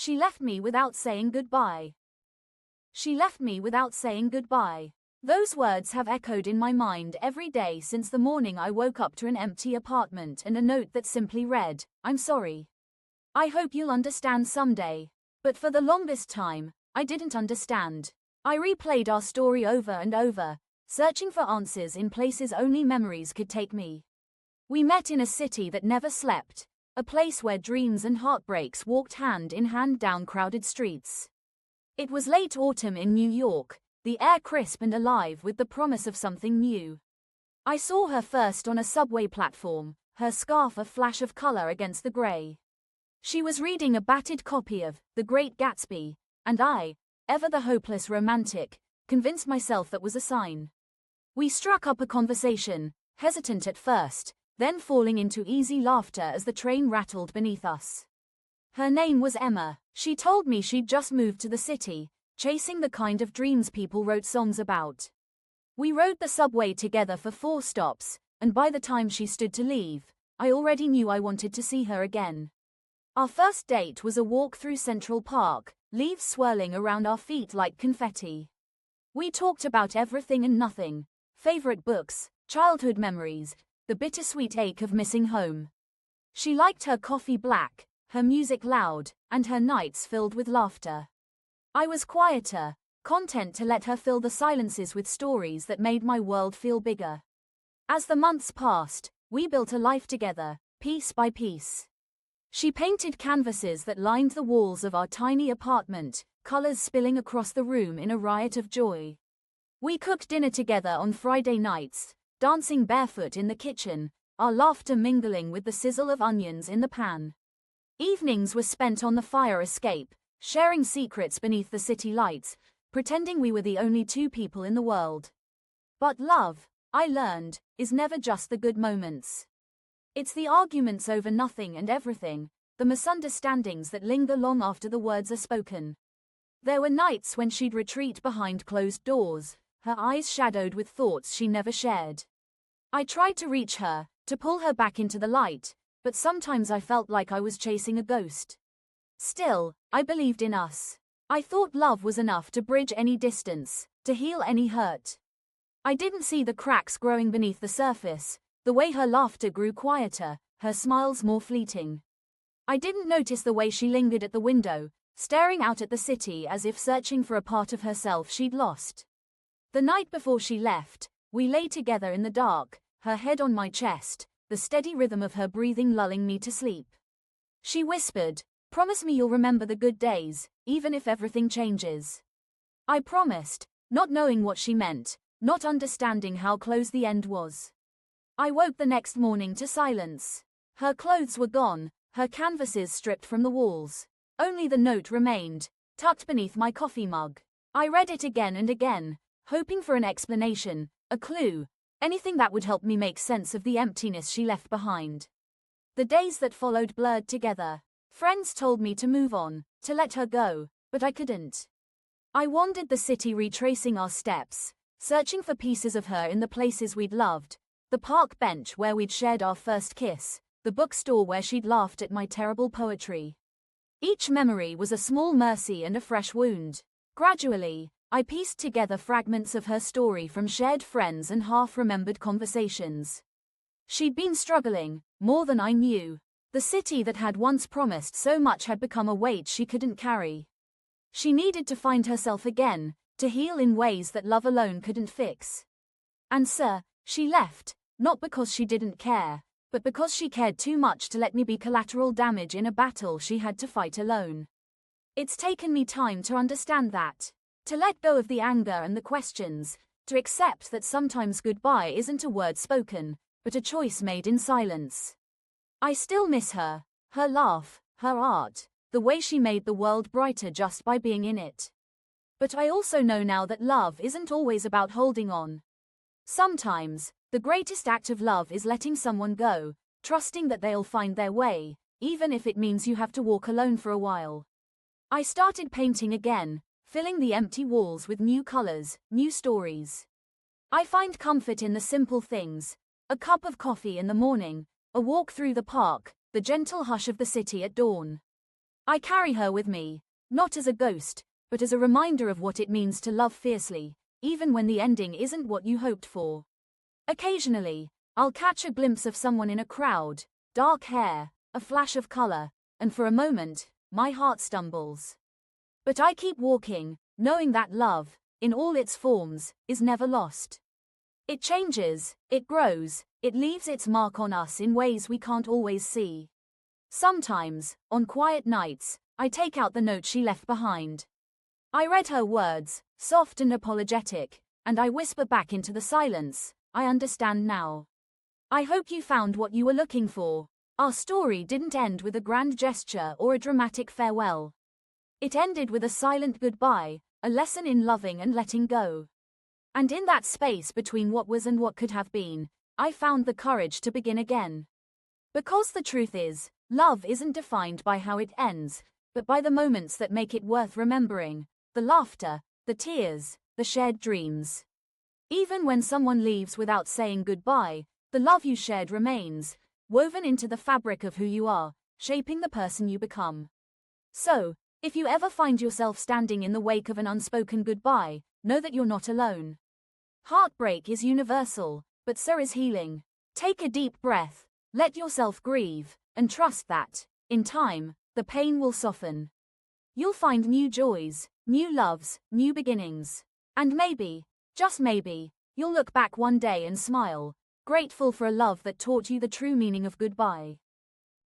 She left me without saying goodbye. She left me without saying goodbye. Those words have echoed in my mind every day since the morning I woke up to an empty apartment and a note that simply read, "I'm sorry. I hope you'll understand someday." But for the longest time, I didn't understand. I replayed our story over and over, searching for answers in places only memories could take me. We met in a city that never slept, a place where dreams and heartbreaks walked hand in hand down crowded streets. It was late autumn in New York, the air crisp and alive with the promise of something new. I saw her first on a subway platform, her scarf a flash of color against the gray. She was reading a battered copy of The Great Gatsby, and I, ever the hopeless romantic, convinced myself that was a sign. We struck up a conversation, hesitant at first, then falling into easy laughter as the train rattled beneath us. Her name was Emma. She told me she'd just moved to the city, chasing the kind of dreams people wrote songs about. We rode the subway together for 4 stops, and by the time she stood to leave, I already knew I wanted to see her again. Our first date was a walk through Central Park, leaves swirling around our feet like confetti. We talked about everything and nothing, favorite books, childhood memories, the bittersweet ache of missing home. She liked her coffee black, her music loud, and her nights filled with laughter. I was quieter, content to let her fill the silences with stories that made my world feel bigger. As the months passed, we built a life together, piece by piece. She painted canvases that lined the walls of our tiny apartment, colors spilling across the room in a riot of joy. We cooked dinner together on Friday nights, dancing barefoot in the kitchen, our laughter mingling with the sizzle of onions in the pan. Evenings were spent on the fire escape, sharing secrets beneath the city lights, pretending we were the only 2 people in the world. But love, I learned, is never just the good moments. It's the arguments over nothing and everything, the misunderstandings that linger long after the words are spoken. There were nights when she'd retreat behind closed doors, her eyes shadowed with thoughts she never shared. I tried to reach her, to pull her back into the light, but sometimes I felt like I was chasing a ghost. Still, I believed in us. I thought love was enough to bridge any distance, to heal any hurt. I didn't see the cracks growing beneath the surface, the way her laughter grew quieter, her smiles more fleeting. I didn't notice the way she lingered at the window, staring out at the city as if searching for a part of herself she'd lost. The night before she left, we lay together in the dark, her head on my chest, the steady rhythm of her breathing lulling me to sleep. She whispered, "Promise me you'll remember the good days, even if everything changes." I promised, not knowing what she meant, not understanding how close the end was. I woke the next morning to silence. Her clothes were gone, her canvases stripped from the walls. Only the note remained, tucked beneath my coffee mug. I read it again and again, hoping for an explanation, a clue, anything that would help me make sense of the emptiness she left behind. The days that followed blurred together. Friends told me to move on, to let her go, but I couldn't. I wandered the city retracing our steps, searching for pieces of her in the places we'd loved. The park bench where we'd shared our first kiss, the bookstore where she'd laughed at my terrible poetry. Each memory was a small mercy and a fresh wound. Gradually, I pieced together fragments of her story from shared friends and half-remembered conversations. She'd been struggling, more than I knew. The city that had once promised so much had become a weight she couldn't carry. She needed to find herself again, to heal in ways that love alone couldn't fix. And she left. Not because she didn't care, but because she cared too much to let me be collateral damage in a battle she had to fight alone. It's taken me time to understand that. To let go of the anger and the questions, to accept that sometimes goodbye isn't a word spoken, but a choice made in silence. I still miss her, her laugh, her art, the way she made the world brighter just by being in it. But I also know now that love isn't always about holding on. Sometimes, the greatest act of love is letting someone go, trusting that they'll find their way, even if it means you have to walk alone for a while. I started painting again, filling the empty walls with new colors, new stories. I find comfort in the simple things, a cup of coffee in the morning, a walk through the park, the gentle hush of the city at dawn. I carry her with me, not as a ghost, but as a reminder of what it means to love fiercely, even when the ending isn't what you hoped for. Occasionally, I'll catch a glimpse of someone in a crowd, dark hair, a flash of color, and for a moment, my heart stumbles. But I keep walking, knowing that love, in all its forms, is never lost. It changes, it grows, it leaves its mark on us in ways we can't always see. Sometimes, on quiet nights, I take out the note she left behind. I read her words, soft and apologetic, and I whisper back into the silence, I understand now. I hope you found what you were looking for. Our story didn't end with a grand gesture or a dramatic farewell. It ended with a silent goodbye, a lesson in loving and letting go. And in that space between what was and what could have been, I found the courage to begin again. Because the truth is, love isn't defined by how it ends, but by the moments that make it worth remembering, the laughter, the tears, the shared dreams. Even when someone leaves without saying goodbye, the love you shared remains, woven into the fabric of who you are, shaping the person you become. So, if you ever find yourself standing in the wake of an unspoken goodbye, know that you're not alone. Heartbreak is universal, but so is healing. Take a deep breath, let yourself grieve, and trust that, in time, the pain will soften. You'll find new joys, new loves, new beginnings. And maybe, just maybe, you'll look back one day and smile, grateful for a love that taught you the true meaning of goodbye.